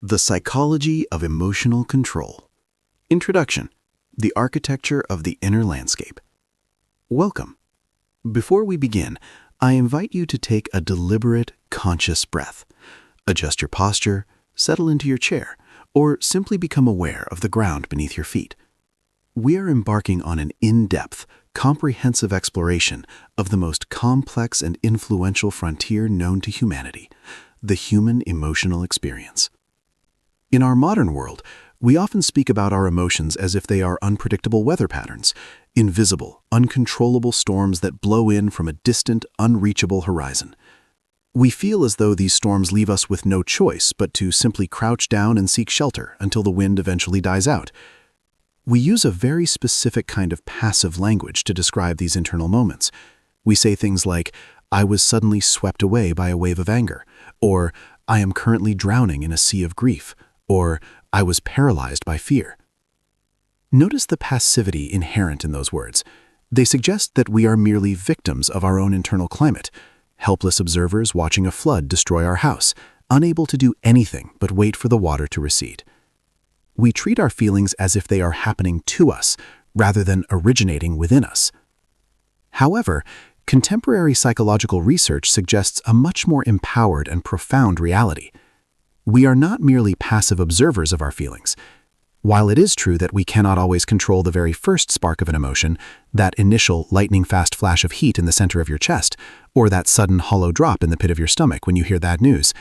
The Psychology of Emotional Control. Introduction: The Architecture of the Inner Landscape. Welcome. Before we begin, I invite you to take a deliberate, conscious breath. Adjust your posture, settle into your chair, or simply become aware of the ground beneath your feet. We are embarking on an in-depth, comprehensive exploration of the most complex and influential frontier known to humanity, the human emotional experience. In our modern world, we often speak about our emotions as if they are unpredictable weather patterns, invisible, uncontrollable storms that blow in from a distant, unreachable horizon. We feel as though these storms leave us with no choice but to simply crouch down and seek shelter until the wind eventually dies out. We use a very specific kind of passive language to describe these internal moments. We say things like, "I was suddenly swept away by a wave of anger," or "I am currently drowning in a sea of grief," or "I was paralyzed by fear." Notice the passivity inherent in those words. They suggest that we are merely victims of our own internal climate, helpless observers watching a flood destroy our house, unable to do anything but wait for the water to recede. We treat our feelings as if they are happening to us, rather than originating within us. However, contemporary psychological research suggests a much more empowered and profound reality. We are not merely passive observers of our feelings. While it is true that we cannot always control the very first spark of an emotion, that initial lightning-fast flash of heat in the center of your chest, or that sudden hollow drop in the pit of your stomach when you hear that news,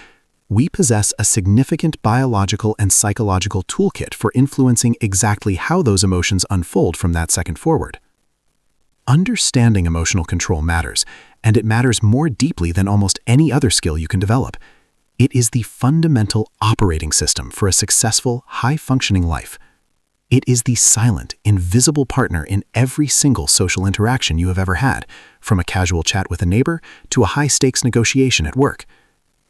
we possess a significant biological and psychological toolkit for influencing exactly how those emotions unfold from that second forward. Understanding emotional control matters, and it matters more deeply than almost any other skill you can develop. It is the fundamental operating system for a successful, high-functioning life. It is the silent, invisible partner in every single social interaction you have ever had, from a casual chat with a neighbor to a high-stakes negotiation at work.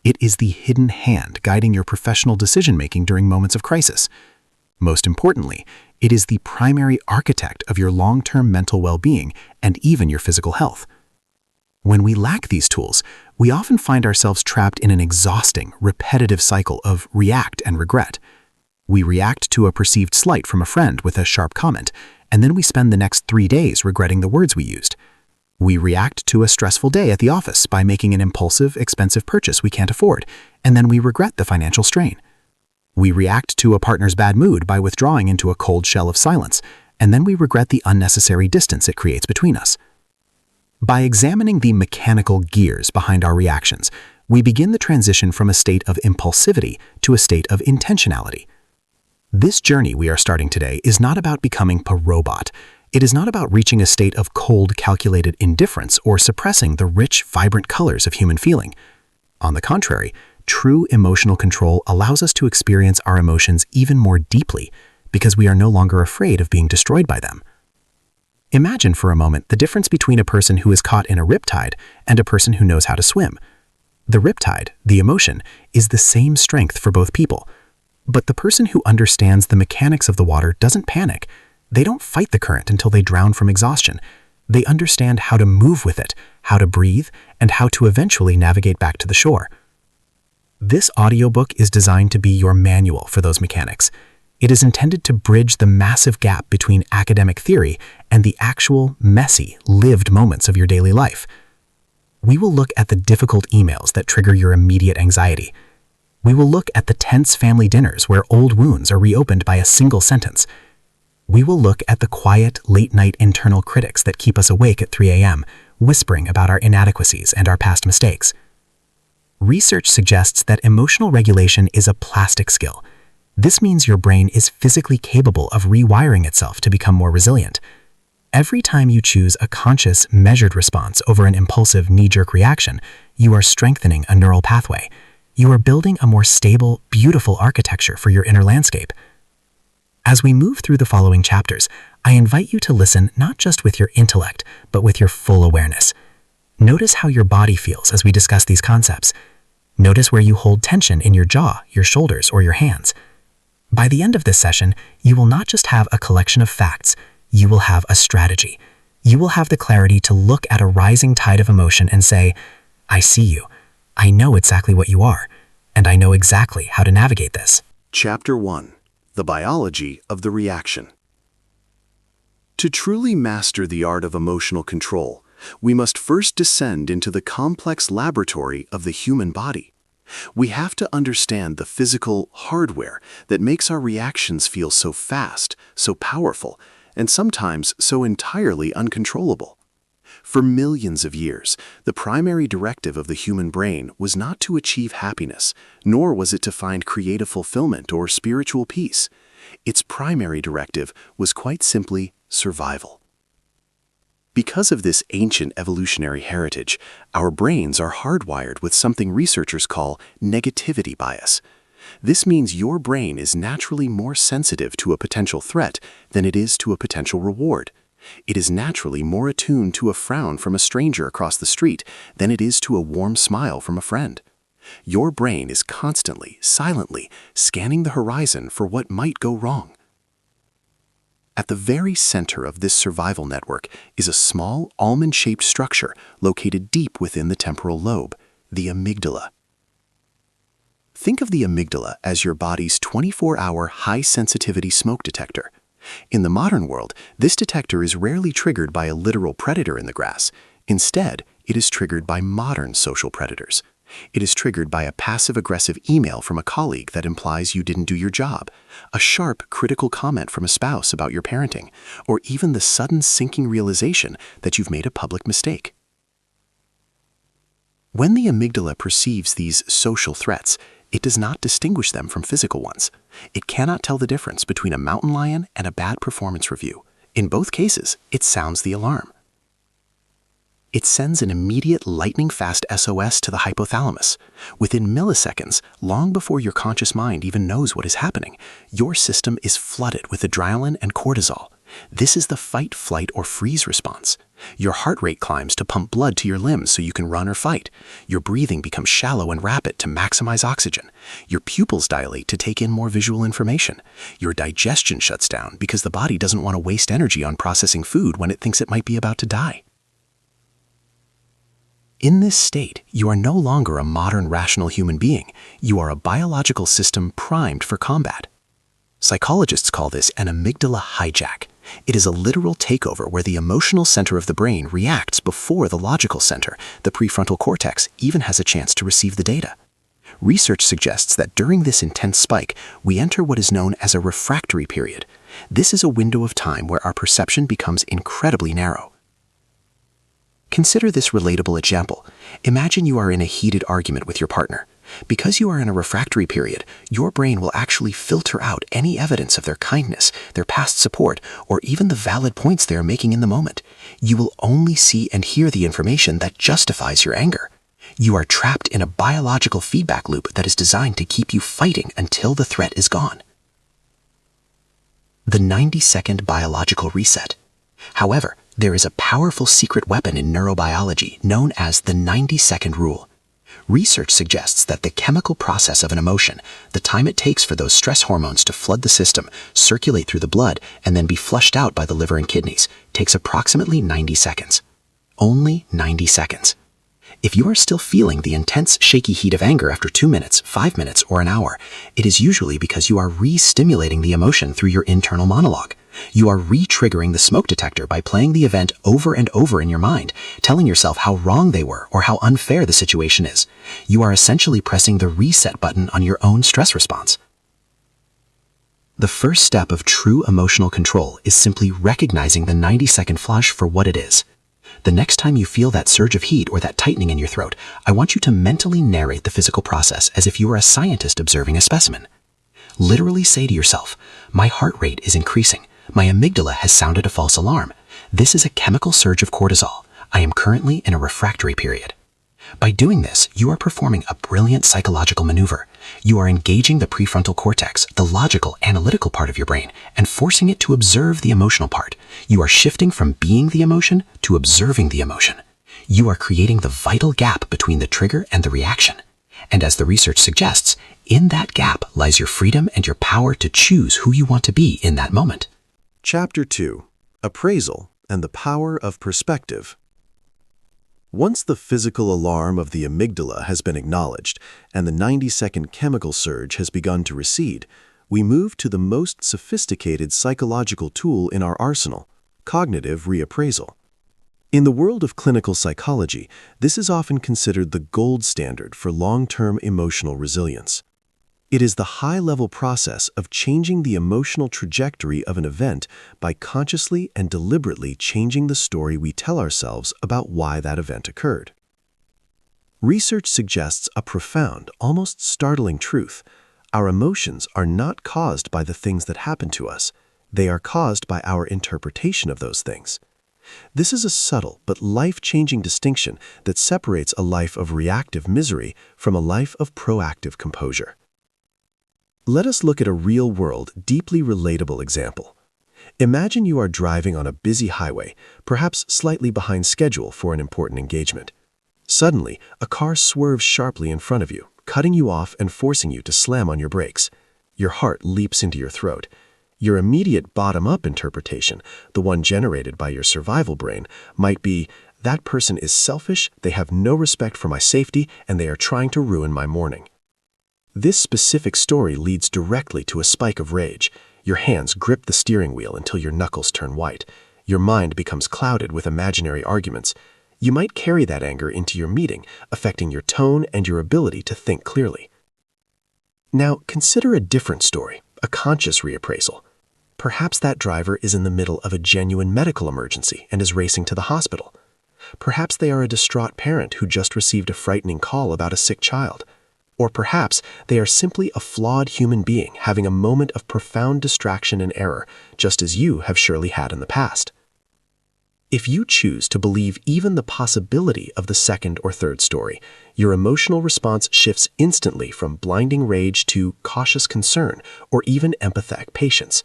It is the hidden hand guiding your professional decision-making during moments of crisis. Most importantly, it is the primary architect of your long-term mental well-being and even your physical health. When we lack these tools, we often find ourselves trapped in an exhausting, repetitive cycle of react and regret. We react to a perceived slight from a friend with a sharp comment, and then we spend the next 3 days regretting the words we used. We react to a stressful day at the office by making an impulsive, expensive purchase we can't afford, and then we regret the financial strain. We react to a partner's bad mood by withdrawing into a cold shell of silence, and then we regret the unnecessary distance it creates between us. By examining the mechanical gears behind our reactions, we begin the transition from a state of impulsivity to a state of intentionality. This journey we are starting today is not about becoming a robot. It is not about reaching a state of cold, calculated indifference or suppressing the rich, vibrant colors of human feeling. On the contrary, true emotional control allows us to experience our emotions even more deeply because we are no longer afraid of being destroyed by them. Imagine for a moment the difference between a person who is caught in a riptide and a person who knows how to swim. The riptide, the emotion, is the same strength for both people. But the person who understands the mechanics of the water doesn't panic. They don't fight the current until they drown from exhaustion. They understand how to move with it, how to breathe, and how to eventually navigate back to the shore. This audiobook is designed to be your manual for those mechanics. It is intended to bridge the massive gap between academic theory and the actual, messy, lived moments of your daily life. We will look at the difficult emails that trigger your immediate anxiety. We will look at the tense family dinners where old wounds are reopened by a single sentence. We will look at the quiet, late-night internal critics that keep us awake at 3 a.m., whispering about our inadequacies and our past mistakes. Research suggests that emotional regulation is a plastic skill. This means your brain is physically capable of rewiring itself to become more resilient. Every time you choose a conscious, measured response over an impulsive, knee-jerk reaction, you are strengthening a neural pathway. You are building a more stable, beautiful architecture for your inner landscape. As we move through the following chapters, I invite you to listen not just with your intellect, but with your full awareness. Notice how your body feels as we discuss these concepts. Notice where you hold tension in your jaw, your shoulders, or your hands. By the end of this session, you will not just have a collection of facts, you will have a strategy. You will have the clarity to look at a rising tide of emotion and say, "I see you. I know exactly what you are, and I know exactly how to navigate this." Chapter 1: The Biology of the Reaction. To truly master the art of emotional control, we must first descend into the complex laboratory of the human body. We have to understand the physical hardware that makes our reactions feel so fast, so powerful, and sometimes so entirely uncontrollable. For millions of years, the primary directive of the human brain was not to achieve happiness, nor was it to find creative fulfillment or spiritual peace. Its primary directive was quite simply survival. Because of this ancient evolutionary heritage, our brains are hardwired with something researchers call negativity bias. This means your brain is naturally more sensitive to a potential threat than it is to a potential reward. It is naturally more attuned to a frown from a stranger across the street than it is to a warm smile from a friend. Your brain is constantly, silently, scanning the horizon for what might go wrong. At the very center of this survival network is a small, almond-shaped structure located deep within the temporal lobe, the amygdala. Think of the amygdala as your body's 24-hour high-sensitivity smoke detector. In the modern world, this detector is rarely triggered by a literal predator in the grass. Instead, it is triggered by modern social predators. It is triggered by a passive-aggressive email from a colleague that implies you didn't do your job, a sharp, critical comment from a spouse about your parenting, or even the sudden sinking realization that you've made a public mistake. When the amygdala perceives these social threats, it does not distinguish them from physical ones. It cannot tell the difference between a mountain lion and a bad performance review. In both cases, it sounds the alarm. It sends an immediate lightning-fast SOS to the hypothalamus. Within milliseconds, long before your conscious mind even knows what is happening, your system is flooded with adrenaline and cortisol. This is the fight, flight, or freeze response. Your heart rate climbs to pump blood to your limbs so you can run or fight. Your breathing becomes shallow and rapid to maximize oxygen. Your pupils dilate to take in more visual information. Your digestion shuts down because the body doesn't want to waste energy on processing food when it thinks it might be about to die. In this state, you are no longer a modern rational human being. You are a biological system primed for combat. Psychologists call this an amygdala hijack. It is a literal takeover where the emotional center of the brain reacts before the logical center, the prefrontal cortex, even has a chance to receive the data. Research suggests that during this intense spike, we enter what is known as a refractory period. This is a window of time where our perception becomes incredibly narrow. Consider this relatable example. Imagine you are in a heated argument with your partner. Because you are in a refractory period, your brain will actually filter out any evidence of their kindness, their past support, or even the valid points they are making in the moment. You will only see and hear the information that justifies your anger. You are trapped in a biological feedback loop that is designed to keep you fighting until the threat is gone. The 90-second biological reset. However, there is a powerful secret weapon in neurobiology known as the 90-second rule. Research suggests that the chemical process of an emotion, the time it takes for those stress hormones to flood the system, circulate through the blood, and then be flushed out by the liver and kidneys, takes approximately 90 seconds. Only 90 seconds. If you are still feeling the intense, shaky heat of anger after 2 minutes, 5 minutes, or an hour, it is usually because you are re-stimulating the emotion through your internal monologue. You are re-triggering the smoke detector by playing the event over and over in your mind, telling yourself how wrong they were or how unfair the situation is. You are essentially pressing the reset button on your own stress response. The first step of true emotional control is simply recognizing the 90-second flush for what it is. The next time you feel that surge of heat or that tightening in your throat, I want you to mentally narrate the physical process as if you were a scientist observing a specimen. Literally say to yourself, "My heart rate is increasing. My amygdala has sounded a false alarm. This is a chemical surge of cortisol. I am currently in a refractory period." By doing this, you are performing a brilliant psychological maneuver. You are engaging the prefrontal cortex, the logical, analytical part of your brain, and forcing it to observe the emotional part. You are shifting from being the emotion to observing the emotion. You are creating the vital gap between the trigger and the reaction. And as the research suggests, in that gap lies your freedom and your power to choose who you want to be in that moment. Chapter 2: Appraisal and the Power of Perspective. Once the physical alarm of the amygdala has been acknowledged and the 90-second chemical surge has begun to recede, we move to the most sophisticated psychological tool in our arsenal, cognitive reappraisal. In the world of clinical psychology, this is often considered the gold standard for long-term emotional resilience. It is the high-level process of changing the emotional trajectory of an event by consciously and deliberately changing the story we tell ourselves about why that event occurred. Research suggests a profound, almost startling truth. Our emotions are not caused by the things that happen to us. They are caused by our interpretation of those things. This is a subtle but life-changing distinction that separates a life of reactive misery from a life of proactive composure. Let us look at a real-world, deeply relatable example. Imagine you are driving on a busy highway, perhaps slightly behind schedule for an important engagement. Suddenly, a car swerves sharply in front of you, cutting you off and forcing you to slam on your brakes. Your heart leaps into your throat. Your immediate bottom-up interpretation, the one generated by your survival brain, might be, that person is selfish, they have no respect for my safety, and they are trying to ruin my morning. This specific story leads directly to a spike of rage. Your hands grip the steering wheel until your knuckles turn white. Your mind becomes clouded with imaginary arguments. You might carry that anger into your meeting, affecting your tone and your ability to think clearly. Now, consider a different story, a conscious reappraisal. Perhaps that driver is in the middle of a genuine medical emergency and is racing to the hospital. Perhaps they are a distraught parent who just received a frightening call about a sick child. Or perhaps they are simply a flawed human being having a moment of profound distraction and error, just as you have surely had in the past. If you choose to believe even the possibility of the second or third story, your emotional response shifts instantly from blinding rage to cautious concern or even empathetic patience.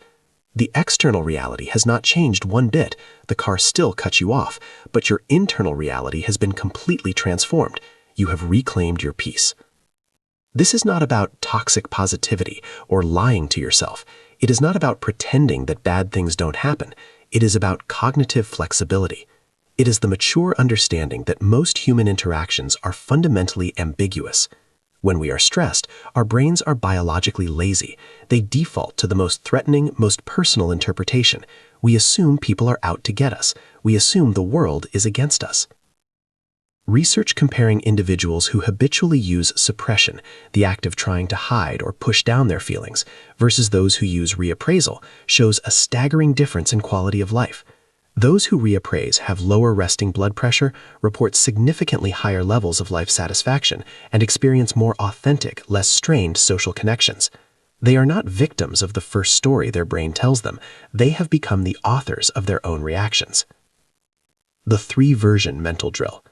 The external reality has not changed one bit. The car still cut you off, but your internal reality has been completely transformed. You have reclaimed your peace. This is not about toxic positivity or lying to yourself. It is not about pretending that bad things don't happen. It is about cognitive flexibility. It is the mature understanding that most human interactions are fundamentally ambiguous. When we are stressed, our brains are biologically lazy. They default to the most threatening, most personal interpretation. We assume people are out to get us. We assume the world is against us. Research comparing individuals who habitually use suppression, the act of trying to hide or push down their feelings, versus those who use reappraisal, shows a staggering difference in quality of life. Those who reappraise have lower resting blood pressure, report significantly higher levels of life satisfaction, and experience more authentic, less strained social connections. They are not victims of the first story their brain tells them. They have become the authors of their own reactions. The three-version mental drill.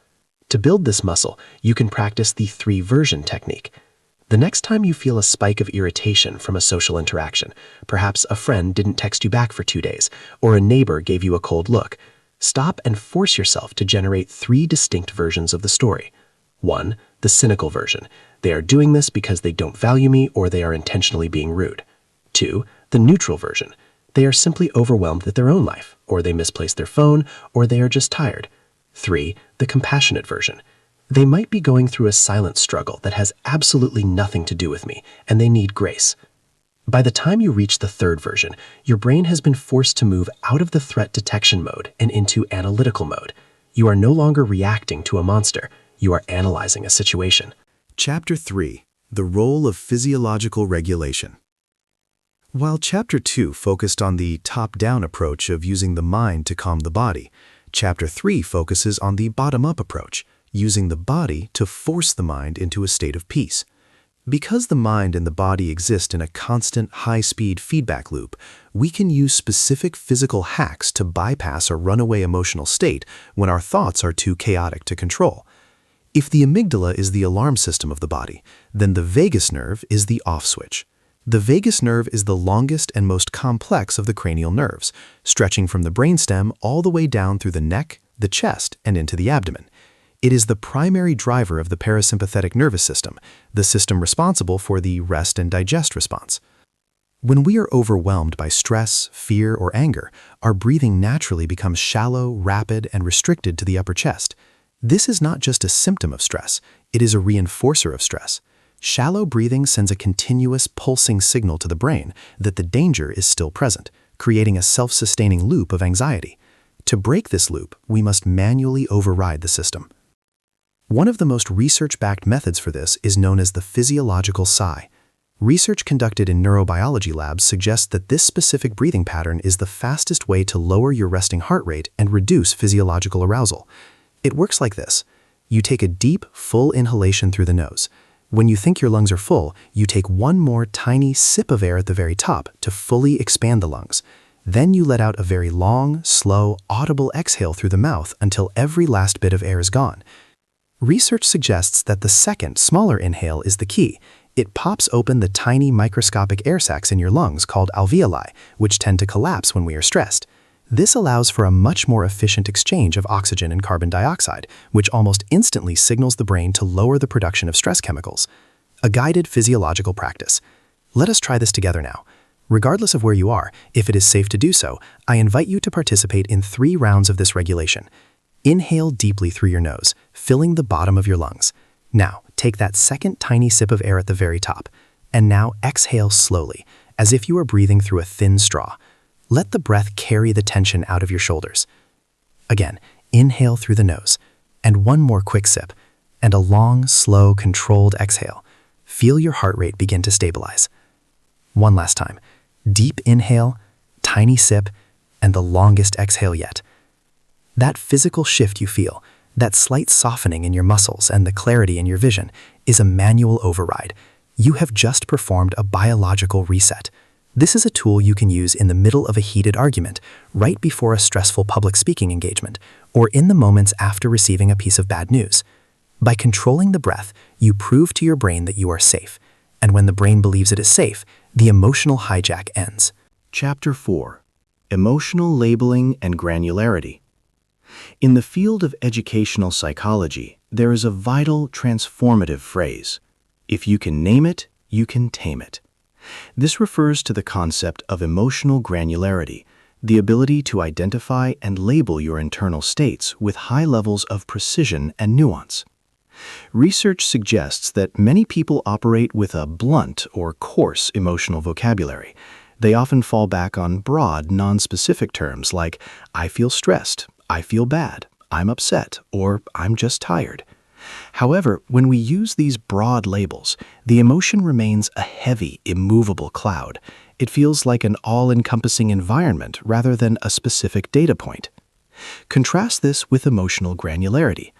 To build this muscle, you can practice the three-version technique. The next time you feel a spike of irritation from a social interaction, perhaps a friend didn't text you back for 2 days, or a neighbor gave you a cold look, stop and force yourself to generate 3 distinct versions of the story. 1. The cynical version. They are doing this because they don't value me or they are intentionally being rude. 2. The neutral version. They are simply overwhelmed with their own life, or they misplaced their phone, or they are just tired. 3. The compassionate version. They might be going through a silent struggle that has absolutely nothing to do with me, and they need grace. By the time you reach the third version, your brain has been forced to move out of the threat detection mode and into analytical mode. You are no longer reacting to a monster. You are analyzing a situation. Chapter 3. The Role of Physiological Regulation. While Chapter 2 focused on the top-down approach of using the mind to calm the body, Chapter 3 focuses on the bottom-up approach, using the body to force the mind into a state of peace. Because the mind and the body exist in a constant high-speed feedback loop, we can use specific physical hacks to bypass a runaway emotional state when our thoughts are too chaotic to control. If the amygdala is the alarm system of the body, then the vagus nerve is the off switch. The vagus nerve is the longest and most complex of the cranial nerves, stretching from the brainstem all the way down through the neck, the chest, and into the abdomen. It is the primary driver of the parasympathetic nervous system, the system responsible for the rest and digest response. When we are overwhelmed by stress, fear, or anger, our breathing naturally becomes shallow, rapid, and restricted to the upper chest. This is not just a symptom of stress, it is a reinforcer of stress. Shallow breathing sends a continuous pulsing signal to the brain that the danger is still present, creating a self-sustaining loop of anxiety. To break this loop, we must manually override the system. One of the most research-backed methods for this is known as the physiological sigh. Research conducted in neurobiology labs suggests that this specific breathing pattern is the fastest way to lower your resting heart rate and reduce physiological arousal. It works like this. You take a deep, full inhalation through the nose. When you think your lungs are full, you take one more tiny sip of air at the very top to fully expand the lungs. Then you let out a very long, slow, audible exhale through the mouth until every last bit of air is gone. Research suggests that the second, smaller inhale is the key. It pops open the tiny microscopic air sacs in your lungs called alveoli, which tend to collapse when we are stressed. This allows for a much more efficient exchange of oxygen and carbon dioxide, which almost instantly signals the brain to lower the production of stress chemicals. A guided physiological practice. Let us try this together now. Regardless of where you are, if it is safe to do so, I invite you to participate in 3 rounds of this regulation. Inhale deeply through your nose, filling the bottom of your lungs. Now, take that second tiny sip of air at the very top. And now exhale slowly, as if you were breathing through a thin straw. Let the breath carry the tension out of your shoulders. Again, inhale through the nose. And one more quick sip. And a long, slow, controlled exhale. Feel your heart rate begin to stabilize. One last time. Deep inhale, tiny sip, and the longest exhale yet. That physical shift you feel, that slight softening in your muscles and the clarity in your vision, is a manual override. You have just performed a biological reset. This is a tool you can use in the middle of a heated argument, right before a stressful public speaking engagement, or in the moments after receiving a piece of bad news. By controlling the breath, you prove to your brain that you are safe. And when the brain believes it is safe, the emotional hijack ends. Chapter 4. Emotional Labeling and Granularity. In the field of educational psychology, there is a vital, transformative phrase. If you can name it, you can tame it. This refers to the concept of emotional granularity, the ability to identify and label your internal states with high levels of precision and nuance. Research suggests that many people operate with a blunt or coarse emotional vocabulary. They often fall back on broad, non-specific terms like, I feel stressed, I feel bad, I'm upset, or I'm just tired. However, when we use these broad labels, the emotion remains a heavy, immovable cloud. It feels like an all-encompassing environment rather than a specific data point. Contrast this with emotional granularity.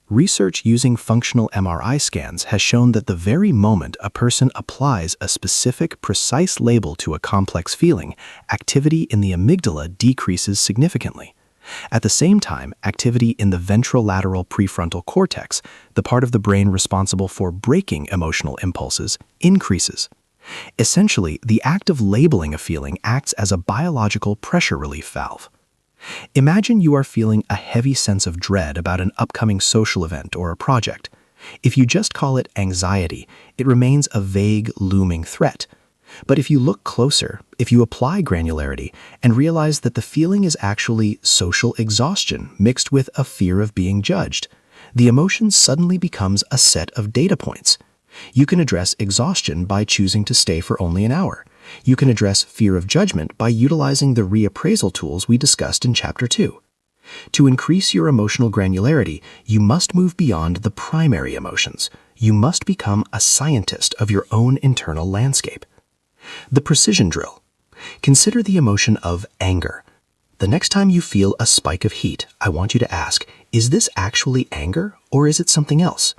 Research using functional MRI scans has shown that the very moment a person applies a specific, precise label to a complex feeling, activity in the amygdala decreases significantly. At the same time, activity in the ventrolateral prefrontal cortex, the part of the brain responsible for breaking emotional impulses, increases. Essentially, the act of labeling a feeling acts as a biological pressure relief valve. Imagine you are feeling a heavy sense of dread about an upcoming social event or a project. If you just call it anxiety, it remains a vague, looming threat. But if you look closer, if you apply granularity and realize that the feeling is actually social exhaustion mixed with a fear of being judged, the emotion suddenly becomes a set of data points. You can address exhaustion by choosing to stay for only an hour. You can address fear of judgment by utilizing the reappraisal tools we discussed in Chapter 2. To increase your emotional granularity, you must move beyond the primary emotions. You must become a scientist of your own internal landscape. The precision drill. Consider the emotion of anger. The next time you feel a spike of heat, I want you to ask, is this actually anger or is it something else?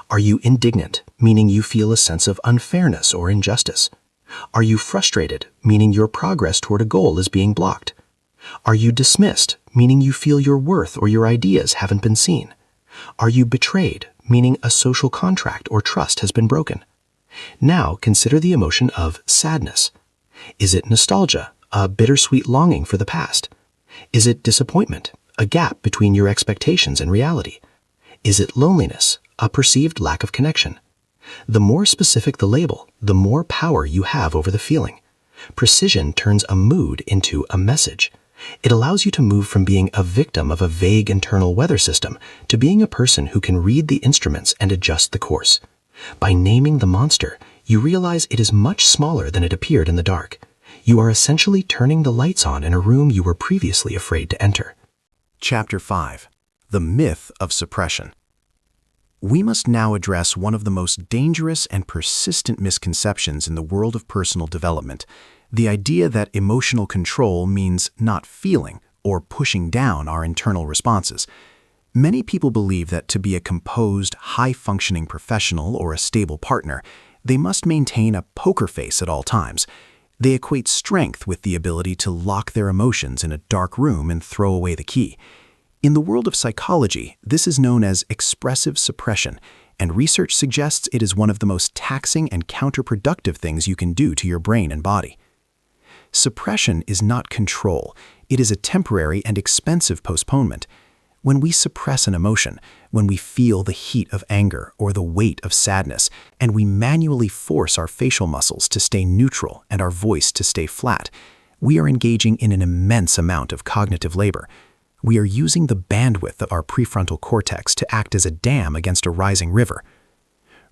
Are you indignant, meaning you feel a sense of unfairness or injustice? Are you frustrated, meaning your progress toward a goal is being blocked? Are you dismissed, meaning you feel your worth or your ideas haven't been seen? Are you betrayed, meaning a social contract or trust has been broken? Now consider the emotion of sadness. Is it nostalgia, a bittersweet longing for the past? Is it disappointment, a gap between your expectations and reality? Is it loneliness, a perceived lack of connection? The more specific the label, the more power you have over the feeling. Precision turns a mood into a message. It allows you to move from being a victim of a vague internal weather system to being a person who can read the instruments and adjust the course. By naming the monster, you realize it is much smaller than it appeared in the dark. You are essentially turning the lights on in a room you were previously afraid to enter. Chapter 5. The Myth of Suppression. We must now address one of the most dangerous and persistent misconceptions in the world of personal development, the idea that emotional control means not feeling or pushing down our internal responses. Many people believe that to be a composed, high-functioning professional or a stable partner, they must maintain a poker face at all times. They equate strength with the ability to lock their emotions in a dark room and throw away the key. In the world of psychology, this is known as expressive suppression, and research suggests it is one of the most taxing and counterproductive things you can do to your brain and body. Suppression is not control. It is a temporary and expensive postponement. When we suppress an emotion, when we feel the heat of anger or the weight of sadness, and we manually force our facial muscles to stay neutral and our voice to stay flat, we are engaging in an immense amount of cognitive labor. We are using the bandwidth of our prefrontal cortex to act as a dam against a rising river.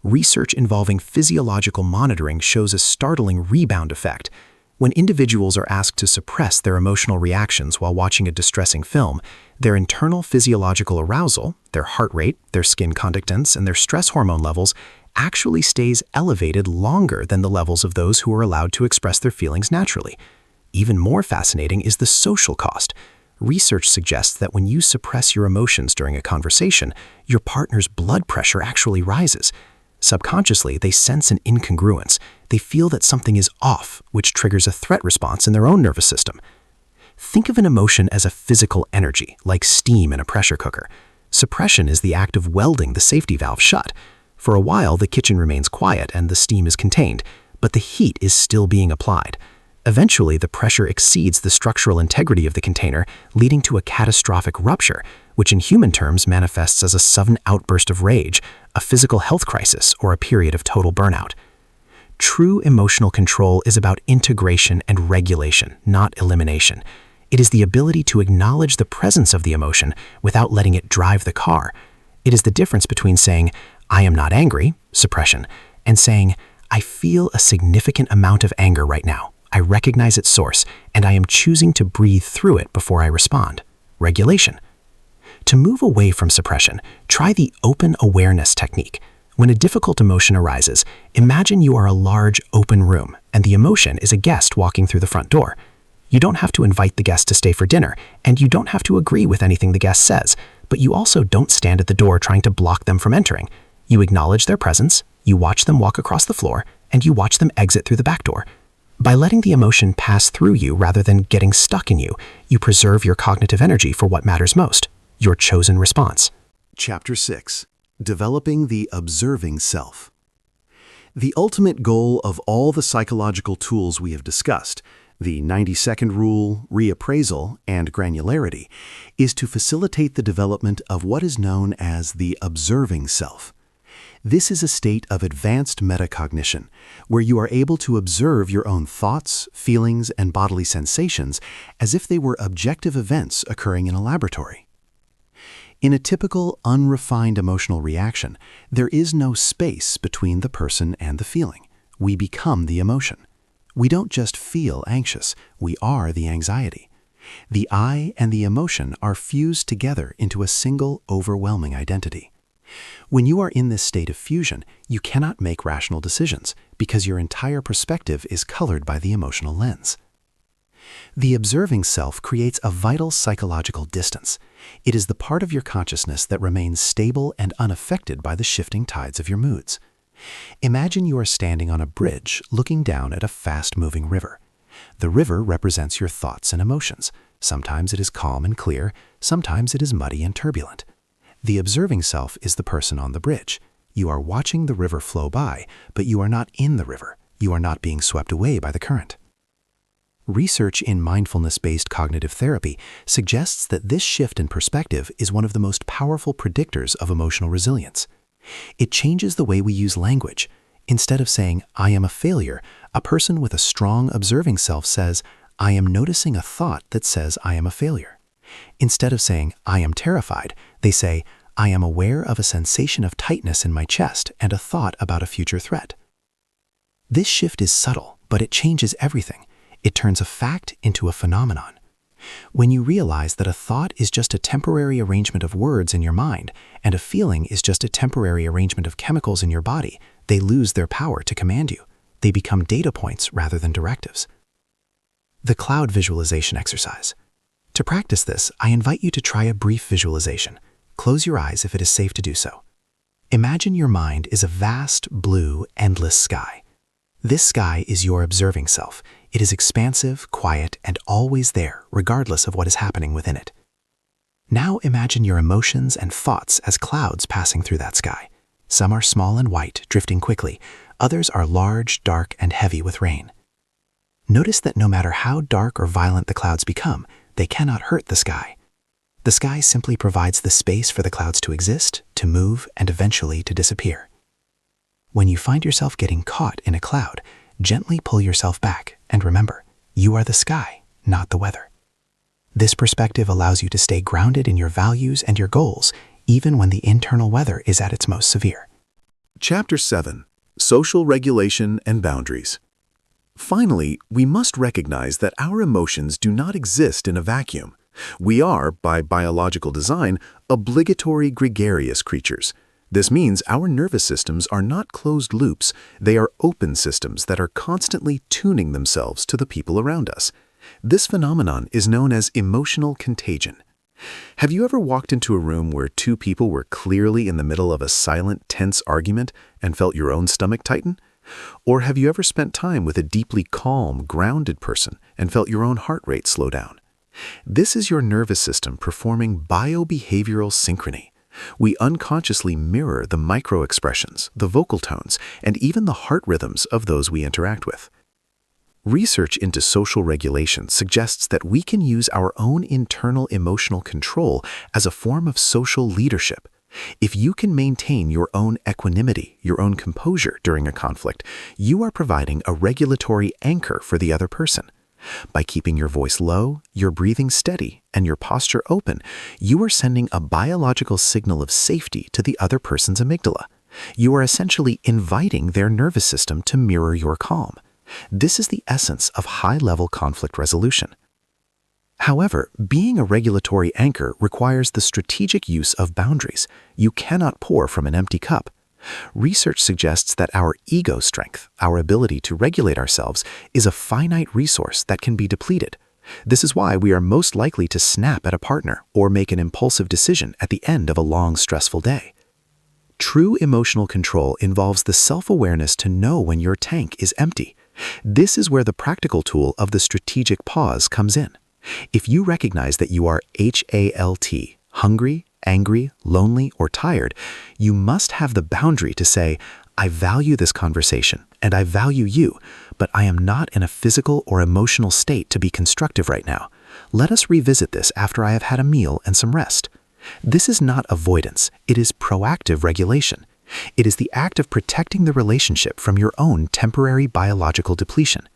Research involving physiological monitoring shows a startling rebound effect. When individuals are asked to suppress their emotional reactions while watching a distressing film, their internal physiological arousal, their heart rate, their skin conductance, and their stress hormone levels actually stays elevated longer than the levels of those who are allowed to express their feelings naturally. Even more fascinating is the social cost. Research suggests that when you suppress your emotions during a conversation, your partner's blood pressure actually rises. Subconsciously, they sense an incongruence. They feel that something is off, which triggers a threat response in their own nervous system. Think of an emotion as a physical energy, like steam in a pressure cooker. Suppression is the act of welding the safety valve shut. For a while, the kitchen remains quiet and the steam is contained, but the heat is still being applied. Eventually, the pressure exceeds the structural integrity of the container, leading to a catastrophic rupture, which in human terms manifests as a sudden outburst of rage, a physical health crisis, or a period of total burnout. True emotional control is about integration and regulation, not elimination. It is the ability to acknowledge the presence of the emotion without letting it drive the car. It is the difference between saying, "I am not angry," suppression, and saying, "I feel a significant amount of anger right now. I recognize its source, and I am choosing to breathe through it before I respond," regulation. To move away from suppression, try the open awareness technique. When a difficult emotion arises, imagine you are a large open room, and the emotion is a guest walking through the front door. You don't have to invite the guest to stay for dinner, and you don't have to agree with anything the guest says, but you also don't stand at the door trying to block them from entering. You acknowledge their presence, you watch them walk across the floor, and you watch them exit through the back door. By letting the emotion pass through you rather than getting stuck in you, you preserve your cognitive energy for what matters most, your chosen response. Chapter 6. Developing the Observing Self. The ultimate goal of all the psychological tools we have discussed, the 90-second rule, reappraisal, and granularity, is to facilitate the development of what is known as the observing self. This is a state of advanced metacognition, where you are able to observe your own thoughts, feelings, and bodily sensations as if they were objective events occurring in a laboratory. In a typical, unrefined emotional reaction, there is no space between the person and the feeling. We become the emotion. We don't just feel anxious, we are the anxiety. The I and the emotion are fused together into a single, overwhelming identity. When you are in this state of fusion, you cannot make rational decisions because your entire perspective is colored by the emotional lens. The observing self creates a vital psychological distance. It is the part of your consciousness that remains stable and unaffected by the shifting tides of your moods. Imagine you are standing on a bridge looking down at a fast-moving river. The river represents your thoughts and emotions. Sometimes it is calm and clear, sometimes it is muddy and turbulent. The observing self is the person on the bridge. You are watching the river flow by, but you are not in the river. You are not being swept away by the current. Research in mindfulness-based cognitive therapy suggests that this shift in perspective is one of the most powerful predictors of emotional resilience. It changes the way we use language. Instead of saying, "I am a failure," a person with a strong observing self says, "I am noticing a thought that says I am a failure." Instead of saying, "I am terrified," they say, I am aware of a sensation of tightness in my chest and a thought about a future threat. This shift is subtle, but it changes everything. It turns a fact into a phenomenon. When you realize that a thought is just a temporary arrangement of words in your mind and a feeling is just a temporary arrangement of chemicals in your body, they lose their power to command you. They become data points rather than directives. The cloud visualization exercise. To practice this, I invite you to try a brief visualization. Close your eyes if it is safe to do so. Imagine your mind is a vast, blue, endless sky. This sky is your observing self. It is expansive, quiet, and always there, regardless of what is happening within it. Now imagine your emotions and thoughts as clouds passing through that sky. Some are small and white, drifting quickly. Others are large, dark, and heavy with rain. Notice that no matter how dark or violent the clouds become, they cannot hurt the sky. The sky simply provides the space for the clouds to exist, to move, and eventually to disappear. When you find yourself getting caught in a cloud, gently pull yourself back and remember, you are the sky, not the weather. This perspective allows you to stay grounded in your values and your goals, even when the internal weather is at its most severe. Chapter 7. Social Regulation and Boundaries. Finally, we must recognize that our emotions do not exist in a vacuum. We are, by biological design, obligatory gregarious creatures. This means our nervous systems are not closed loops, they are open systems that are constantly tuning themselves to the people around us. This phenomenon is known as emotional contagion. Have you ever walked into a room where two people were clearly in the middle of a silent, tense argument and felt your own stomach tighten? Or have you ever spent time with a deeply calm, grounded person and felt your own heart rate slow down? This is your nervous system performing biobehavioral synchrony. We unconsciously mirror the micro-expressions, the vocal tones, and even the heart rhythms of those we interact with. Research into social regulation suggests that we can use our own internal emotional control as a form of social leadership. If you can maintain your own equanimity, your own composure during a conflict, you are providing a regulatory anchor for the other person. By keeping your voice low, your breathing steady, and your posture open, you are sending a biological signal of safety to the other person's amygdala. You are essentially inviting their nervous system to mirror your calm. This is the essence of high-level conflict resolution. However, being a regulatory anchor requires the strategic use of boundaries. You cannot pour from an empty cup. Research suggests that our ego strength, our ability to regulate ourselves, is a finite resource that can be depleted. This is why we are most likely to snap at a partner or make an impulsive decision at the end of a long, stressful day. True emotional control involves the self-awareness to know when your tank is empty. This is where the practical tool of the strategic pause comes in. If you recognize that you are HALT, hungry, angry, lonely, or tired, you must have the boundary to say, I value this conversation and I value you, but I am not in a physical or emotional state to be constructive right now. Let us revisit this after I have had a meal and some rest. This is not avoidance, it is proactive regulation. It is the act of protecting the relationship from your own temporary biological depletion.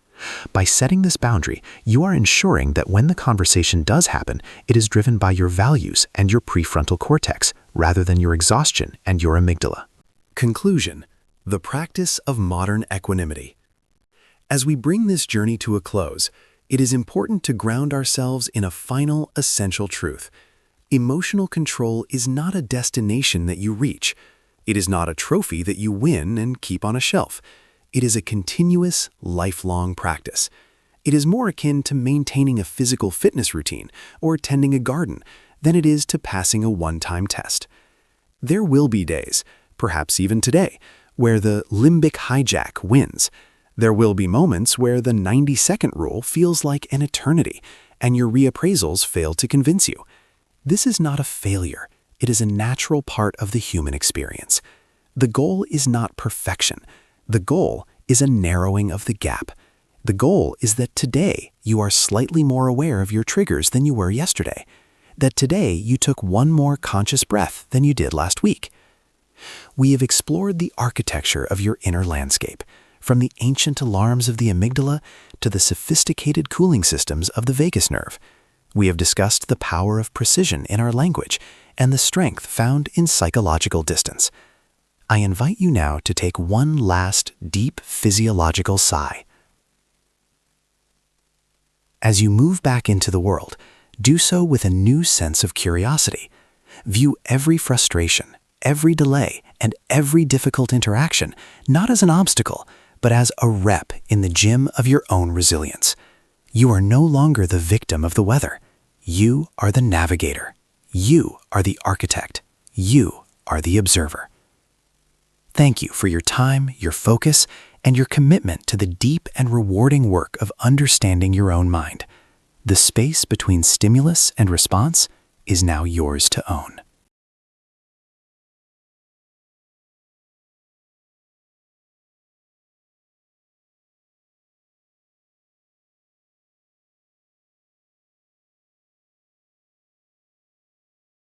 By setting this boundary, you are ensuring that when the conversation does happen, it is driven by your values and your prefrontal cortex, rather than your exhaustion and your amygdala. Conclusion: the practice of modern equanimity. As we bring this journey to a close, it is important to ground ourselves in a final, essential truth. Emotional control is not a destination that you reach. It is not a trophy that you win and keep on a shelf. It is a continuous, lifelong practice. It is more akin to maintaining a physical fitness routine or tending a garden than it is to passing a one-time test. There will be days, perhaps even today, where the limbic hijack wins. There will be moments where the 90-second rule feels like an eternity and your reappraisals fail to convince you. This is not a failure. It is a natural part of the human experience. The goal is not perfection. The goal is a narrowing of the gap. The goal is that today you are slightly more aware of your triggers than you were yesterday. That today you took one more conscious breath than you did last week. We have explored the architecture of your inner landscape, from the ancient alarms of the amygdala to the sophisticated cooling systems of the vagus nerve. We have discussed the power of precision in our language and the strength found in psychological distance. I invite you now to take one last deep physiological sigh. As you move back into the world, do so with a new sense of curiosity. View every frustration, every delay, and every difficult interaction not as an obstacle, but as a rep in the gym of your own resilience. You are no longer the victim of the weather. You are the navigator. You are the architect. You are the observer. Thank you for your time, your focus, and your commitment to the deep and rewarding work of understanding your own mind. The space between stimulus and response is now yours to own.